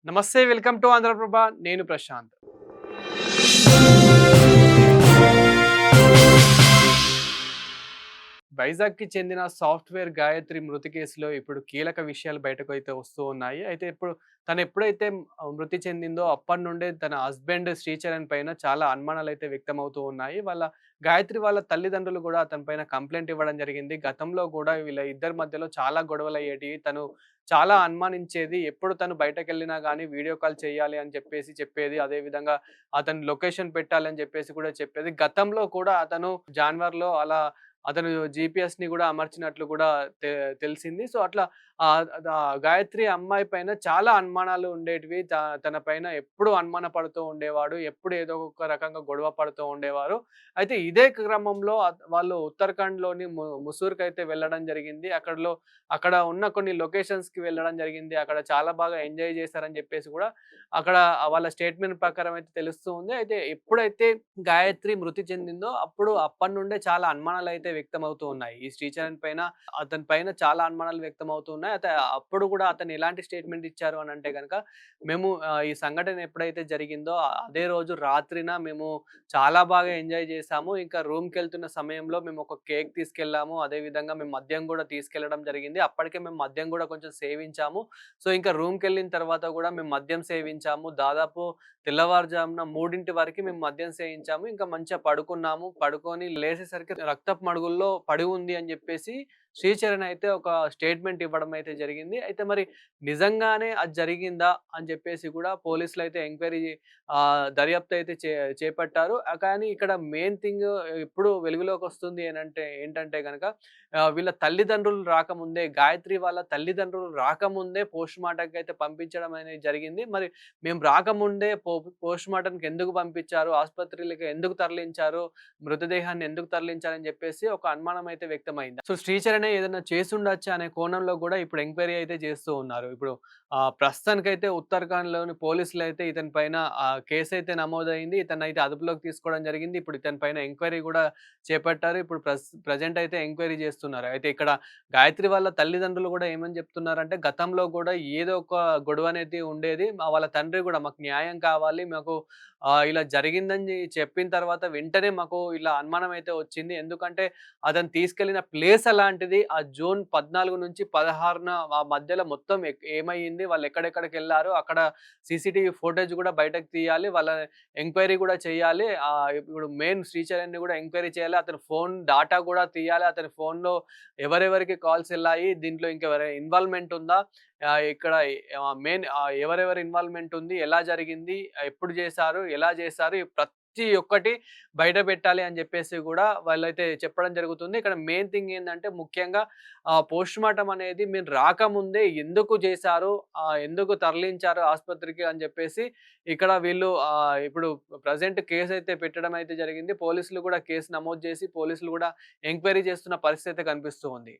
నమస్తే welcome to Andhraprabha నేను ప్రశాంత్. వైజాగ్‌కి చెందిన సాఫ్ట్‌వేర్ గాయత్రి మృతి కేసులో ఇప్పుడు కీలక విషయాలు బయటకైతే వస్తూ ఉన్నాయి. అయితే ఇప్పుడు తను ఎప్పుడైతే మృతి చెందిందో అప్పటినుండే తన హస్బెండ్ శ్రీచరణ్ పైన చాలా అనుమానాలైతే వ్యక్తమవుతూ ఉన్నాయి. గాయత్రి వాళ్ళ తల్లిదండ్రులు కూడా అతని పైన కంప్లెయింట్ ఇవ్వడం జరిగింది. గతంలో కూడా వీళ్ళ ఇద్దరి మధ్యలో చాలా గొడవలయ్యేటివి. తను చాలా అనుమానించేది. ఎప్పుడు తను బయటకెళ్ళినా గానీ వీడియో కాల్ చేయాలి అని చెప్పేది. అదేవిధంగా అతని లొకేషన్ పెట్టాలి అని చెప్పేసి కూడా చెప్పేది. గతంలో కూడా అతను జాన్వర్‌లో అతను జీపీఎస్‌ని గూడా అమర్చినట్లు గూడా తె తెలిసింది. సో, అట్లా గాయత్రి అమ్మాయి పైన చాలా అనుమానాలు ఉండేటివి. తన పైన ఎప్పుడూ అనుమాన పడుతూ ఉండేవాడు. ఎప్పుడు ఏదో ఒక రకంగా గొడవ పడుతూ ఉండేవారు. అయితే ఇదే క్రమంలో వాళ్ళు ఉత్తరాఖండ్‌లోని ముసూర్‌కైతే వెళ్ళడం జరిగింది. అక్కడ ఉన్న కొన్ని లొకేషన్స్‌కి వెళ్ళడం జరిగింది. అక్కడ చాలా బాగా ఎంజాయ్ చేశారని జెప్పేసి గూడా అక్కడ వాళ్ళ స్టేట్‌మెంట్ ప్రకారం అయితే తెలుస్తూ ఉంది. అయితే ఎప్పుడైతే గాయత్రి మృతి చెందిందో అప్పటినుండే చాలా అనుమానాలైతే వ్యక్తమవుతూ ఉన్నాయి. ఈ శ్రీచరణ్ పైన, అతని పైన చాలా అనుమానాలు వ్యక్తమవుతూ ఉన్నాయి. అయితే అప్పుడు కూడా అతను ఎలాంటి స్టేట్‌మెంట్ ఇచ్చారు అనంటే గనక, మేము ఈ సంఘటన ఎప్పుడైతే జరిగిందో అదే రోజు రాత్రిన మేము చాలా బాగా ఎంజాయ్ చేశాము. ఇంకా రూమ్‌కెళ్తున్న సమయంలో మేము ఒక కేక్ తీసుకెళ్ళాము. అదే విధంగా మేము మద్యం గూడా తీసుకెళ్లడం జరిగింది. అప్పటికే మేము మద్యం గూడా కొంచెం సేవించాము. సో, ఇంకా రూమ్‌కెళ్ళిన తర్వాత గూడా మేము మద్యం సేవించాము. దాదాపు తెల్లవారుజామున 3 వరకి మేము మద్యం సేవించాము. ఇంకా మంచిగా పడుకున్నాము. పడుకొని లేసేసరికి రక్తపు మడుగుల్లో పడి ఉంది అని జెప్పేసి శ్రీచరణ్ అయితే ఒక స్టేట్‌మెంట్ ఇవ్వడం అయితే జరిగింది. అయితే మరి నిజంగానే అది జరిగిందా అని జెప్పేసి గూడా పోలీసులైతే ఎంక్వైరీ దర్యాప్తు అయితే చేపట్టారు. కానీ ఇక్కడ మెయిన్ థింగ్ ఎప్పుడు వెలుగులోకొస్తుంది ఏంటంటే గనక వీళ్ళ తల్లిదండ్రులు రాకముందే, గాయత్రి వాళ్ళ తల్లిదండ్రులు రాకముందే పోస్ట్‌మార్టంకైతే పంపించడం అనేది జరిగింది. మరి మేము రాకముందే పోస్ట్‌మార్టంకి ఎందుకు పంపించారు? ఆస్పత్రులకి ఎందుకు తరలించారు? మృతదేహాన్ని ఎందుకు తరలించారని జెప్పేసి ఒక అనుమానం అయితే వ్యక్తమైంది. సో, శ్రీచరణే ఏదైనా చేసుండొచ్చా అనే కోణంలో గూడా ఇప్పుడు ఎంక్వైరీ అయితే చేస్తూ ఉన్నారు. ఇప్పుడు ప్రస్తుతానికైతే ఉత్తరాఖండ్‌లోని పోలీసులైతే ఇతని పైన కేసైతే నమోదయింది. ఇతన్నైతే అదుపులోకి తీసుకోవడం జరిగింది. ఇప్పుడు ఇతని పైన ఎంక్వైరీ గూడా చేపట్టారు. ఇప్పుడు ప్రెజెంట్ అయితే ఎంక్వైరీ చేస్తున్నారు. అయితే ఇక్కడ గాయత్రి వాళ్ళ తల్లిదండ్రులు గూడా ఏమని చెప్తున్నారంటే, గతంలో గూడా ఏదో ఒక గొడవ అనేది ఉండేది. వాళ్ళ తండ్రి గూడా మాకు న్యాయం కావాలి. మాకు ఇలా జరిగిందని చెప్పిన తర్వాత వెంటనే మాకు ఇలా అనుమానం అయితే వచ్చింది. ఎందుకంటే అతను తీసుకెళ్ళిన ప్లేస్ అలాంటిది. ఆ జూన్ 14 నుంచి 16న ఆ మధ్యలో మొత్తం ఏమయింది? వాళ్ళు ఎక్కడెక్కడికెళ్లారు? అక్కడ సీసీటీవీ ఫుటేజ్ గూడా బయటకు తీయాలి. వాళ్ళ ఎంక్వైరీ గూడా చేయాలి. ఇప్పుడు మెయిన్ శ్రీచరణ్‌ని గూడా ఎంక్వైరీ చేయాలి. అతని ఫోన్ డాటా గూడా తీయాలి. అతని ఫోన్‌లో ఎవరెవరికి కాల్స్ ఎళ్ళాయి? దీంట్లో ఇంకెవరైనా ఇన్వాల్వ్‌మెంట్ ఉందా? ఇక్కడ మెయిన్ ఎవరెవరి ఇన్వాల్వ్‌మెంట్ ఉంది? ఎలా జరిగింది? ఎప్పుడు చేశారు? ఎలా చేశారు? ఈ ప్రతి ఒక్కటి బయట పెట్టాలి అని జెప్పేసి గూడా వాళ్ళైతే చెప్పడం జరుగుతుంది. ఇక్కడ మెయిన్ థింగ్ ఏందంటే ముఖ్యంగా పోస్ట్‌మార్టం అనేది మీరు రాకముందే ఎందుకు చేశారు? ఎందుకు తరలించారు ఆస్పత్రికి అని జెప్పేసి ఇక్కడ వీళ్ళు ఇప్పుడు ప్రెజెంట్ కేసయితే పెట్టడం అయితే జరిగింది. పోలీసులు గూడా కేసు నమోదు జేసి పోలీసులు గూడా ఎంక్వైరీ చేస్తున్న పరిస్థితి అయితే కనిపిస్తూ ఉంది.